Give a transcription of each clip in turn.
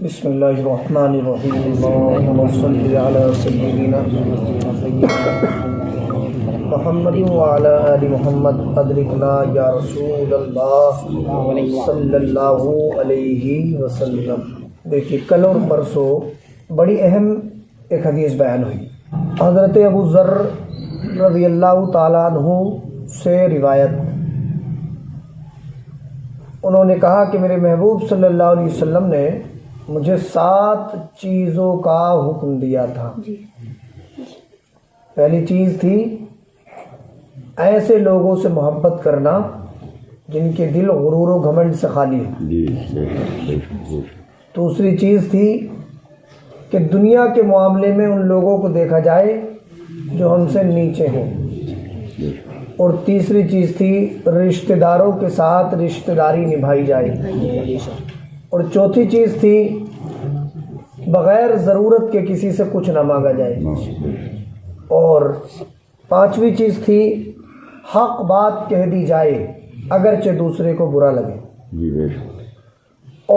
بسم اللہ الرحمن الرحیم اللہم صلی علی سیدنا محمد وعلی آل محمد ادرکنا یا رسول اللہ صلی اللہ علیہ وسلم۔ دیکھیے کل اور پرسوں بڑی اہم ایک حدیث بیان ہوئی۔ حضرت ابو ذر رضی اللہ تعالیٰ عنہ سے روایت، انہوں نے کہا کہ میرے محبوب صلی اللہ علیہ وسلم نے مجھے 7 چیزوں کا حکم دیا تھا۔ پہلی چیز تھی ایسے لوگوں سے محبت کرنا جن کے دل غرور و گھمنڈ سے خالی ہے۔ دوسری چیز تھی کہ دنیا کے معاملے میں ان لوگوں کو دیکھا جائے جو ہم سے نیچے ہوں۔ اور تیسری چیز تھی رشتہ داروں کے ساتھ رشتہ داری نبھائی جائے۔ اور چوتھی چیز تھی بغیر ضرورت کے کسی سے کچھ نہ مانگا جائے۔ اور پانچویں چیز تھی حق بات کہہ دی جائے اگرچہ دوسرے کو برا لگے۔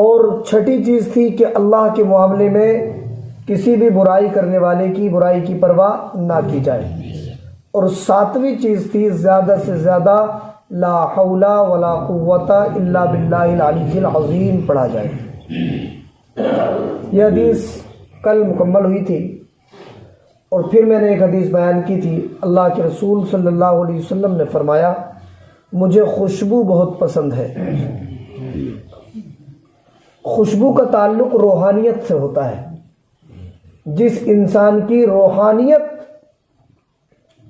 اور چھٹی چیز تھی کہ اللہ کے معاملے میں کسی بھی برائی کرنے والے کی برائی کی پرواہ نہ کی جائے۔ اور 7ویں چیز تھی زیادہ سے زیادہ لا حول ولا قوت الا باللہ العلی العظیم پڑھا جائے۔ یہ حدیث کل مکمل ہوئی تھی، اور پھر میں نے ایک حدیث بیان کی تھی۔ اللہ کے رسول صلی اللہ علیہ وسلم نے فرمایا مجھے خوشبو بہت پسند ہے۔ خوشبو کا تعلق روحانیت سے ہوتا ہے۔ جس انسان کی روحانیت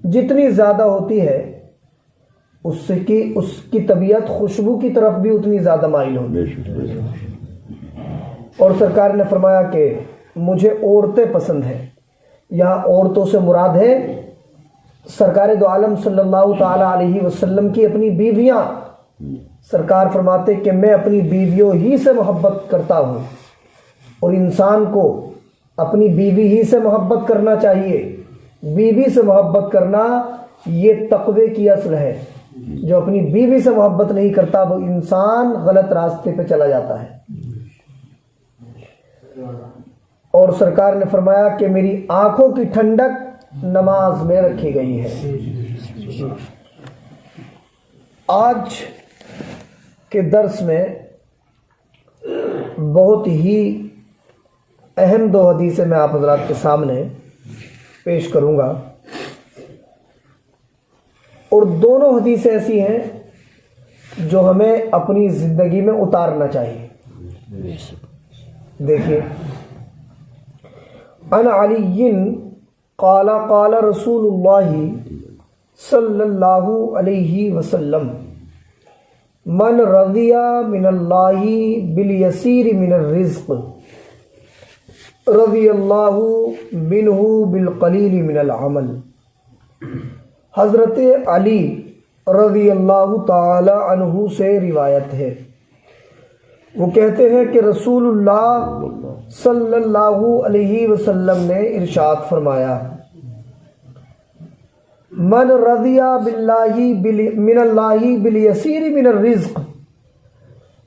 جتنی زیادہ ہوتی ہے اس کی طبیعت خوشبو کی طرف بھی اتنی زیادہ مائل ہوتی ہے۔ اور سرکار نے فرمایا کہ مجھے عورتیں پسند ہیں۔ یہاں عورتوں سے مراد ہے سرکار دو عالم صلی اللہ تعالی علیہ وسلم کی اپنی بیویاں۔ سرکار فرماتے کہ میں اپنی بیویوں ہی سے محبت کرتا ہوں، اور انسان کو اپنی بیوی ہی سے محبت کرنا چاہیے۔ بیوی سے محبت کرنا یہ تقوی کی اصل ہے۔ جو اپنی بیوی سے محبت نہیں کرتا وہ انسان غلط راستے پہ چلا جاتا ہے۔ اور سرکار نے فرمایا کہ میری آنکھوں کی ٹھنڈک نماز میں رکھی گئی ہے۔ آج کے درس میں بہت ہی اہم 2 حدیثیں میں آپ حضرات کے سامنے پیش کروں گا، اور دونوں حدیثیں ایسی ہیں جو ہمیں اپنی زندگی میں اتارنا چاہیے۔ دیکھیے، عن علی قال قال رسول اللہ صلی اللہ علیہ وسلم من رضی من اللہ بالیسیر من الرزق رضی اللہ منہ بالقلیل من العمل۔ حضرت علی رضی اللہ تعالی عنہ سے روایت ہے، وہ کہتے ہیں کہ رسول اللہ صلی اللہ علیہ وسلم نے ارشاد فرمایا من رضی باللہ من اللہ بالیسیر من الرزق،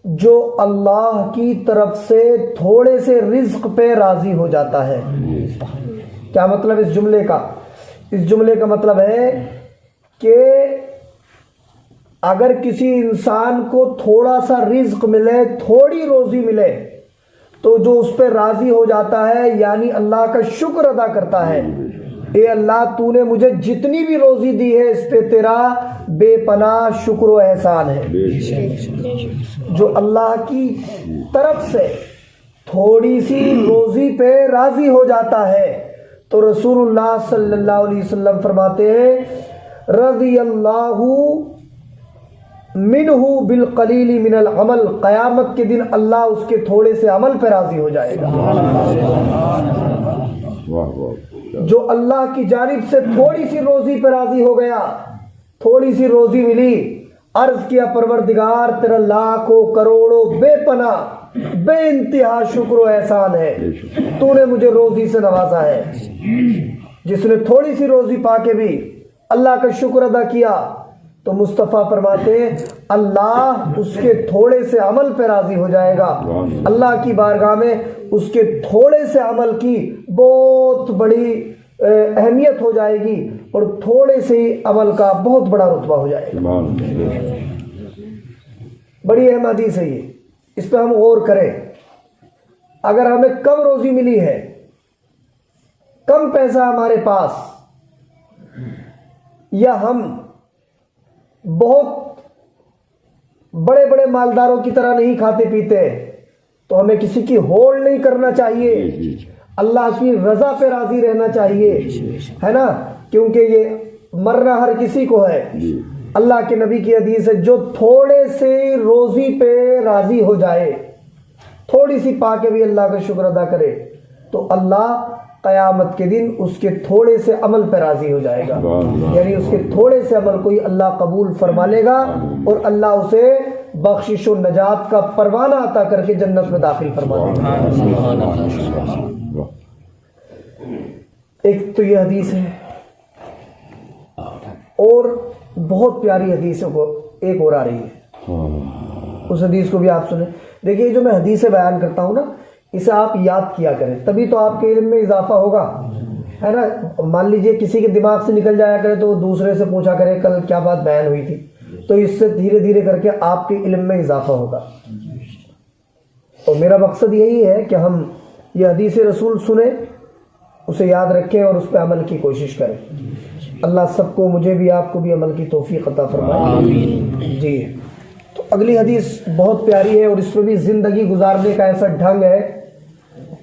جو اللہ کی طرف سے تھوڑے سے رزق پہ راضی ہو جاتا ہے۔ کیا مطلب اس جملے کا؟ اس جملے کا مطلب ہے کہ اگر کسی انسان کو تھوڑا سا رزق ملے، تھوڑی روزی ملے، تو جو اس پہ راضی ہو جاتا ہے یعنی اللہ کا شکر ادا کرتا ہے، اے اللہ تو نے مجھے جتنی بھی روزی دی ہے اس پہ تیرا بے پناہ شکر و احسان ہے۔ جو اللہ کی طرف سے تھوڑی سی روزی پہ راضی ہو جاتا ہے تو رسول اللہ صلی اللہ علیہ وسلم فرماتے ہیں رضی اللہ منہ بالقلیل من العمل، قیامت کے دن اللہ اس کے تھوڑے سے عمل پہ راضی ہو جائے گا۔ جو اللہ کی جانب سے تھوڑی سی روزی پہ راضی ہو گیا، تھوڑی سی روزی ملی، عرض کیا پروردگار تیرا لاکھوں کروڑوں بے پناہ بے انتہا شکر و احسان ہے، تو نے مجھے روزی سے نوازا ہے۔ جس نے تھوڑی سی روزی پا کے بھی اللہ کا شکر ادا کیا تو مصطفیٰ فرماتے ہیں اللہ اس کے تھوڑے سے عمل پہ راضی ہو جائے گا. اللہ کی بارگاہ میں اس کے تھوڑے سے عمل کی بہت بڑی اہمیت ہو جائے گی اور تھوڑے سے ہی عمل کا بہت بڑا رتبہ ہو جائے گا. بڑی اہم حدیث ہے یہ, اس پہ ہم غور کریں. اگر ہمیں کم روزی ملی ہے, کم پیسہ ہمارے پاس, یا ہم بہت بڑے بڑے مالداروں کی طرح نہیں کھاتے پیتے, تو ہمیں کسی کی ہول نہیں کرنا چاہیے, اللہ کی رضا پہ راضی رہنا چاہیے, ہے نا, کیونکہ یہ مرنا ہر کسی کو ہے. اللہ کے نبی کی حدیث ہے, جو تھوڑے سے روزی پہ راضی ہو جائے, تھوڑی سی پا کے بھی اللہ کا شکر ادا کرے, تو اللہ قیامت کے دن اس کے تھوڑے سے عمل پہ راضی ہو جائے گا. یعنی اس کے تھوڑے سے عمل کو ہی اللہ قبول فرما لے گا اور اللہ اسے بخشش و نجات کا پروانہ عطا کر کے جنت میں داخل فرما دے گا. ایک تو یہ حدیث ہے, اور بہت پیاری حدیثوں کو ایک اور آ رہی ہے, اس حدیث کو بھی آپ سنیں. دیکھیے جو میں حدیثیں بیان کرتا ہوں نا, اسے آپ یاد کیا کریں, تبھی تو آپ کے علم میں اضافہ ہوگا, ہے نا. مان لیجئے کسی کے دماغ سے نکل جایا کرے تو دوسرے سے پوچھا کرے کل کیا بات بیان ہوئی تھی, تو اس سے دھیرے دھیرے کر کے آپ کے علم میں اضافہ ہوگا. تو میرا مقصد یہی ہے کہ ہم یہ حدیث رسول سنیں, اسے یاد رکھیں اور اس پہ عمل کی کوشش کریں. اللہ سب کو, مجھے بھی آپ کو بھی عمل کی توفیق عطا فرمائے. جی, تو اگلی حدیث بہت پیاری ہے, اور اس میں بھی زندگی گزارنے کا ایسا ڈھنگ ہے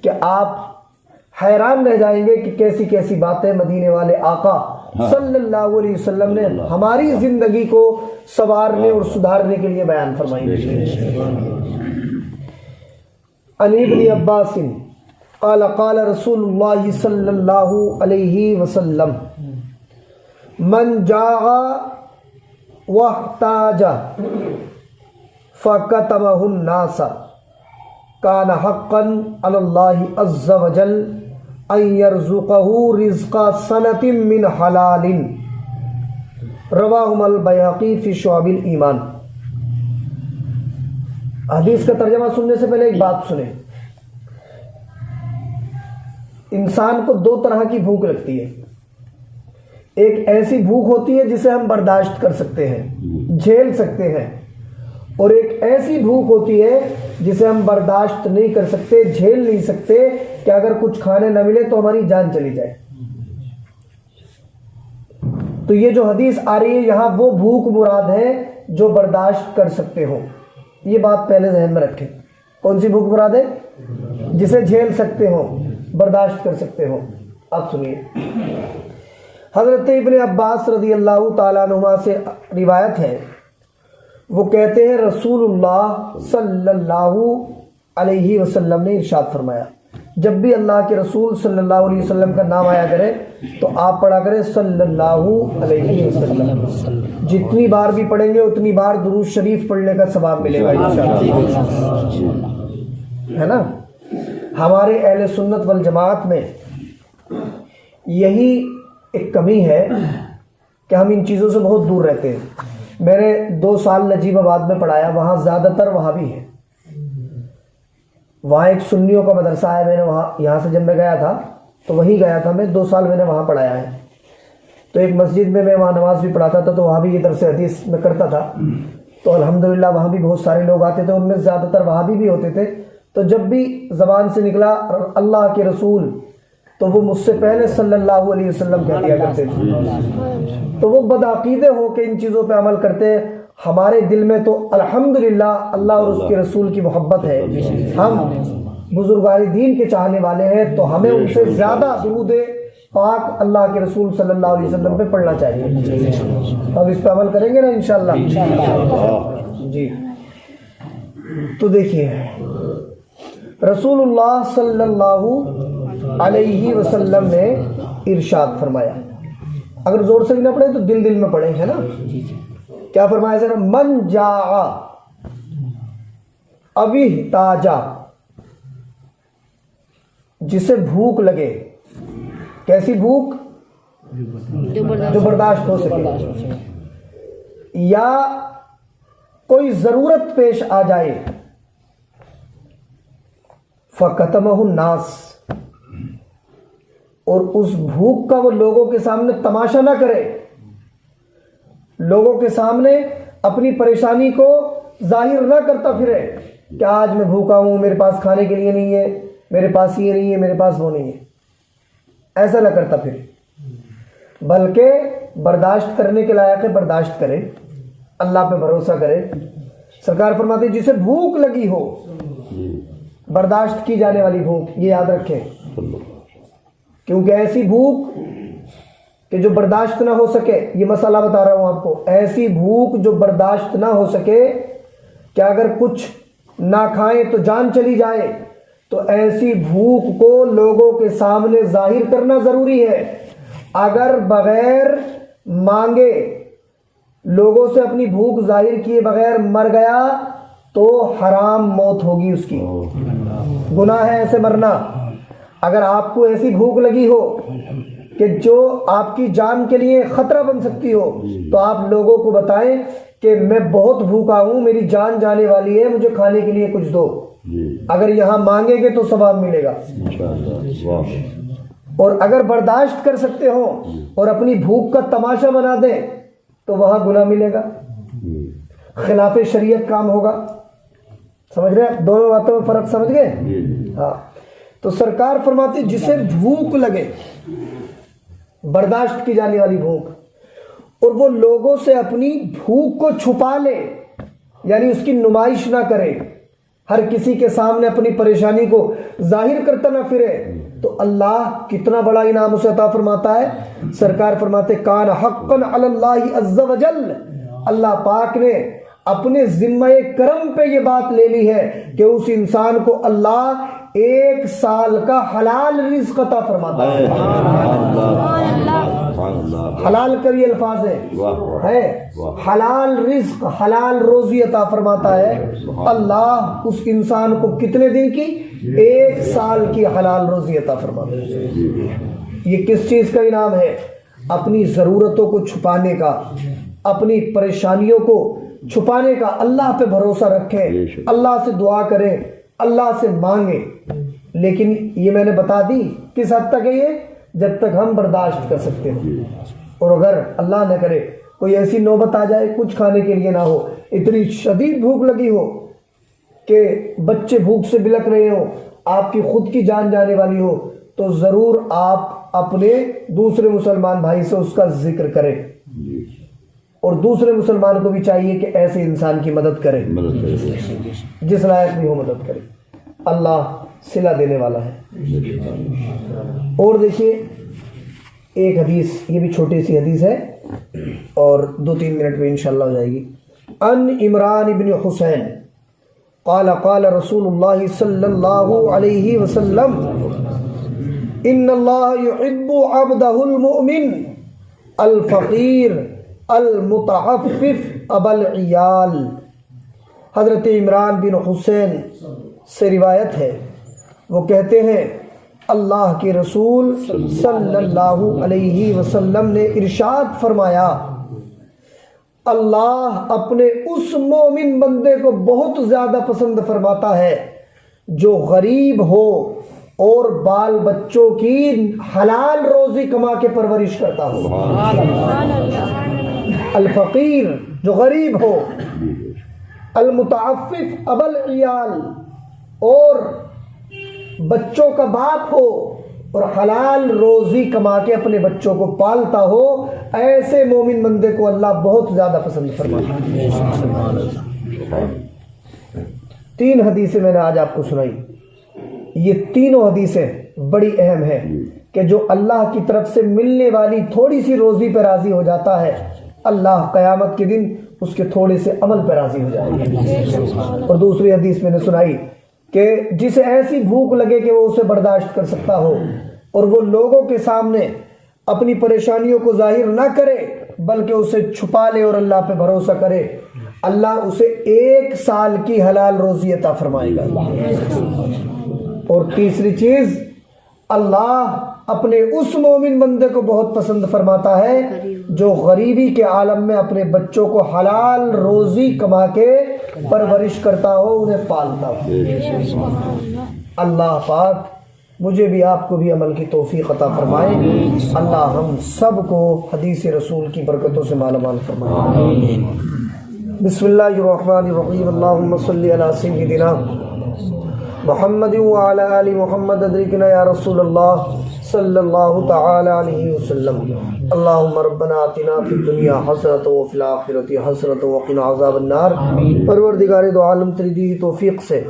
کہ آپ حیران رہ جائیں گے کہ کیسی کیسی باتیں مدینے والے آقا صلی اللہ علیہ وسلم نے ہماری زندگی کو سنوارنے اور سدھارنے کے لیے بیان فرمائی. عن ابن عباس قال قال رسول اللہ صلی اللہ علیہ وسلم من جاء واحتاج فکتمہ الناس کان حقا علی اللہ عز وجل ان یرزقہ رزق سنۃ من حلال. رواہ البیہقی فی شعب الایمان. حدیث کا ترجمہ سننے سے پہلے ایک بات سنیں. انسان کو دو طرح کی بھوک لگتی ہے. ایک ایسی بھوک ہوتی ہے جسے ہم برداشت کر سکتے ہیں, جھیل سکتے ہیں, اور ایک ایسی بھوک ہوتی ہے جسے ہم برداشت نہیں کر سکتے, جھیل نہیں سکتے, کہ اگر کچھ کھانے نہ ملے تو ہماری جان چلی جائے. تو یہ جو حدیث آ رہی ہے یہاں وہ بھوک مراد ہے جو برداشت کر سکتے ہو. یہ بات پہلے ذہن میں رکھیں. کون سی بھوک مراد ہے؟ جسے جھیل سکتے ہو, برداشت کر سکتے ہو. اب سنیے, حضرت ابن عباس رضی اللہ تعالیٰ عنہما سے روایت ہے, وہ کہتے ہیں رسول اللہ صلی اللہ علیہ وسلم نے ارشاد فرمایا, جب بھی اللہ کے رسول صلی اللہ علیہ وسلم کا نام آیا کرے تو آپ پڑھا کریں صلی اللہ علیہ وسلم. جتنی بار بھی پڑھیں گے اتنی بار درود شریف پڑھنے کا ثواب ملے گا انشاءاللہ, ہے نا. ہمارے اہل سنت والجماعت میں یہی ایک کمی ہے کہ ہم ان چیزوں سے بہت دور رہتے ہیں. میں نے 2 سال نجیب آباد میں پڑھایا, وہاں زیادہ تر وہابی ہے. وہاں ایک سنیوں کا مدرسہ ہے, میں نے وہاں, یہاں سے جب میں گیا تھا تو وہی گیا تھا میں, 2 سال میں نے وہاں پڑھایا ہے. تو ایک مسجد میں وہاں نماز بھی پڑھاتا تھا, تو وہاں بھی یہ درس حدیث میں کرتا تھا. تو الحمدللہ وہاں بھی بہت سارے لوگ آتے تھے, ان میں زیادہ تر وہابی بھی ہوتے تھے. تو جب بھی زبان سے نکلا اللہ کے رسول تو وہ مجھ سے پہلے صلی اللہ علیہ وسلم کہہ دیا کرتے تھے. تو وہ بدعقیدے ہو کے ان چیزوں پہ عمل کرتے. ہمارے دل میں تو الحمدللہ اللہ اور اس کے رسول کی محبت ہے, ہم بزرگان دین کے چاہنے والے ہیں, تو ہمیں ان سے زیادہ درود پاک اللہ کے رسول صلی اللہ علیہ وسلم پہ پڑھنا چاہیے. اب اس پہ عمل کریں گے نا انشاءاللہ. جی, تو دیکھیے رسول اللہ صلی اللہ علیہ وسلم نے ارشاد فرمایا, اگر زور سے بھی نہ پڑھیں تو دل میں پڑھیں, ہے نا. کیا فرمایا ذرا, من جاء احتاجا, جسے بھوک لگے. کیسی بھوک؟ جو برداشت ہو سکے. یا کوئی ضرورت پیش آ جائے، فَقَتَمَهُ النَّاسِ، اور اس بھوک کا وہ لوگوں کے سامنے تماشا نہ کرے، لوگوں کے سامنے اپنی پریشانی کو ظاہر نہ کرتا پھرے کہ آج میں بھوکا ہوں، میرے پاس کھانے کے لیے نہیں ہے، میرے پاس یہ نہیں ہے، میرے پاس وہ نہیں ہے، ایسا نہ کرتا پھرے، بلکہ برداشت کرنے کے لائق ہے برداشت کرے، اللہ پہ بھروسہ کرے۔ سرکار فرماتے ہیں جسے بھوک لگی ہو، برداشت کی جانے والی بھوک، یہ یاد رکھیں، کیونکہ ایسی بھوک کہ جو برداشت نہ ہو سکے، یہ مسئلہ بتا رہا ہوں آپ کو، ایسی بھوک جو برداشت نہ ہو سکے کہ اگر کچھ نہ کھائیں تو جان چلی جائے، تو ایسی بھوک کو لوگوں کے سامنے ظاہر کرنا ضروری ہے۔ اگر بغیر مانگے لوگوں سے اپنی بھوک ظاہر کیے بغیر مر گیا تو حرام موت ہوگی اس کی، گناہ ہے ایسے مرنا۔ اگر آپ کو ایسی بھوک لگی ہو کہ جو آپ کی جان کے لیے خطرہ بن سکتی ہو، تو آپ لوگوں کو بتائیں کہ میں بہت بھوکا ہوں، میری جان جانے والی ہے، مجھے کھانے کے لیے کچھ دو۔ اگر یہاں مانگیں گے تو ثواب ملے گا، اور اگر برداشت کر سکتے ہو اور اپنی بھوک کا تماشا بنا دیں تو وہاں گناہ ملے گا، خلاف شریعت کام ہوگا۔ سمجھ رہے ہیں؟ دونوں باتوں میں فرق سمجھ گئے؟ ہاں۔ تو سرکار فرماتے جسے بھوک لگے، برداشت کی جانے والی بھوک، اور وہ لوگوں سے اپنی بھوک کو چھپا لے، یعنی اس کی نمائش نہ کرے، ہر کسی کے سامنے اپنی پریشانی کو ظاہر کرتا نہ پھرے، تو اللہ کتنا بڑا انعام اسے عطا فرماتا ہے۔ سرکار فرماتے کان حقا علی اللہ عز وجل، اللہ پاک نے اپنے ذمہ کرم پہ یہ بات لے لی ہے کہ اس انسان کو اللہ 1 سال کا حلال رزق عطا فرماتا ہے۔ حلال کا یہ الفاظ ہے حلال رزق، حلال روزی عطا فرماتا ہے اللہ اس انسان کو کتنے دن کی؟ 1 سال کی حلال روزی عطا فرماتا ہے۔ یہ کس چیز کا انعام ہے؟ اپنی ضرورتوں کو چھپانے کا، اپنی پریشانیوں کو چھپانے کا۔ اللہ پہ بھروسہ رکھیں، اللہ سے دعا کریں، اللہ سے مانگیں، لیکن یہ میں نے بتا دی کس حد تک ہے یہ؟ جب تک ہم برداشت کر سکتے ہیں۔ اور اگر اللہ نہ کرے کوئی ایسی نوبت آ جائے کچھ کھانے کے لیے نہ ہو، اتنی شدید بھوک لگی ہو کہ بچے بھوک سے بلک رہے ہوں، آپ کی خود کی جان جانے والی ہو، تو ضرور آپ اپنے دوسرے مسلمان بھائی سے اس کا ذکر کریں، اور دوسرے مسلمان کو بھی چاہیے کہ ایسے انسان کی مدد کرے، جس لائق بھی ہو مدد کرے۔ اللہ صلہ دینے والا ہے۔ اور دیکھیے ایک حدیث، یہ بھی چھوٹی سی حدیث ہے اور 2-3 منٹ میں انشاءاللہ ہو جائے گی۔ ان عمران بن حسین قال قال رسول اللہ صلی اللہ علیہ وسلم ان اللہ يحب عبده المؤمن الفقیر المتعفف ابا العیال۔ حضرت عمران بن حسین سے روایت ہے، وہ کہتے ہیں اللہ کے رسول صلی اللہ علیہ وسلم نے ارشاد فرمایا، اللہ اپنے اس مومن بندے کو بہت زیادہ پسند فرماتا ہے جو غریب ہو اور بال بچوں کی حلال روزی کما کے پرورش کرتا ہو۔ الفقیر جو غریب ہو، المتعفف ابا العیال اور بچوں کا باپ ہو اور حلال روزی کما کے اپنے بچوں کو پالتا ہو، ایسے مومن بندے کو اللہ بہت زیادہ پسند فرماتا ہے۔ 3 حدیثیں میں نے آج آپ کو سنائی، یہ تینوں حدیثیں بڑی اہم ہیں کہ جو اللہ کی طرف سے ملنے والی تھوڑی سی روزی پہ راضی ہو جاتا ہے، اللہ قیامت کے دن اس کے تھوڑے سے عمل پہ راضی ہو جائے گا۔ اور دوسری حدیث میں نے سنائی کہ جسے ایسی بھوک لگے کہ وہ اسے برداشت کر سکتا ہو اور وہ لوگوں کے سامنے اپنی پریشانیوں کو ظاہر نہ کرے بلکہ اسے چھپا لے اور اللہ پہ بھروسہ کرے، اللہ اسے 1 سال کی حلال روزی عطا فرمائے گا۔ اور تیسری چیز، اللہ اپنے اس مومن بندے کو بہت پسند فرماتا ہے جو غریبی کے عالم میں اپنے بچوں کو حلال روزی کما کے پرورش کرتا ہو، انہیں پالتا ہو۔ اللہ پاک مجھے بھی آپ کو بھی عمل کی توفیق عطا فرمائے۔ اللہ ہم سب کو حدیث رسول کی برکتوں سے مالا مال فرمائے۔ بسم اللہ الرحمن الرحیم، اللہم صلی علی سیدنا محمد وعلی آل محمد، ادرکنا یا رسول اللہ صلی اللہ تعالی علیہ وسلم۔ اللہم ربنا آتنا فی الدنیا حسنۃ وفی الآخرۃ حسنۃ وقنا عذاب النار۔ پروردگار دو عالم تیری دی توفیق سے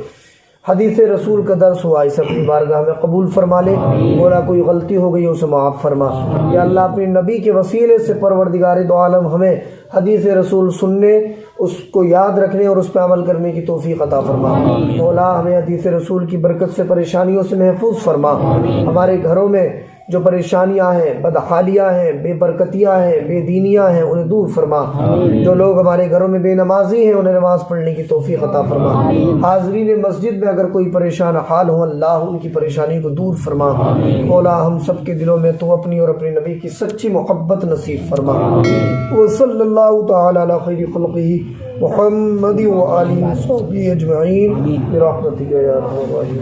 حدیث رسول کا درس ہوا، اسے اپنی بارگاہ میں قبول فرما لے۔ مولا کوئی غلطی ہو گئی اسے معاف فرما۔ یا اللہ اپنے نبی کے وسیلے سے پروردگار دو عالم ہمیں حدیث رسول سننے، اس کو یاد رکھنے اور اس پہ عمل کرنے کی توفیق عطا فرما۔ مولا ہمیں حدیث رسول کی برکت سے پریشانیوں سے محفوظ فرما۔ ہمارے گھروں میں جو پریشانیاں ہیں، بدحالیاں ہیں، بے برکتیاں ہیں، بے دینیاں ہیں، انہیں دور فرما۔ جو لوگ ہمارے گھروں میں بے نمازی ہیں انہیں نماز پڑھنے کی توفیق عطا فرما۔ حاضرین مسجد میں اگر کوئی پریشان حال ہو، اللہ ان کی پریشانی کو دور فرما۔ مولا ہم سب کے دلوں میں تو اپنی اور اپنے نبی کی سچی محبت نصیب فرما۔ وصلی اللہ تعالی علی خیر خلقہ محمد وآلہ وصحبہ اجمعین برحمتک یا ارحم الراحمین۔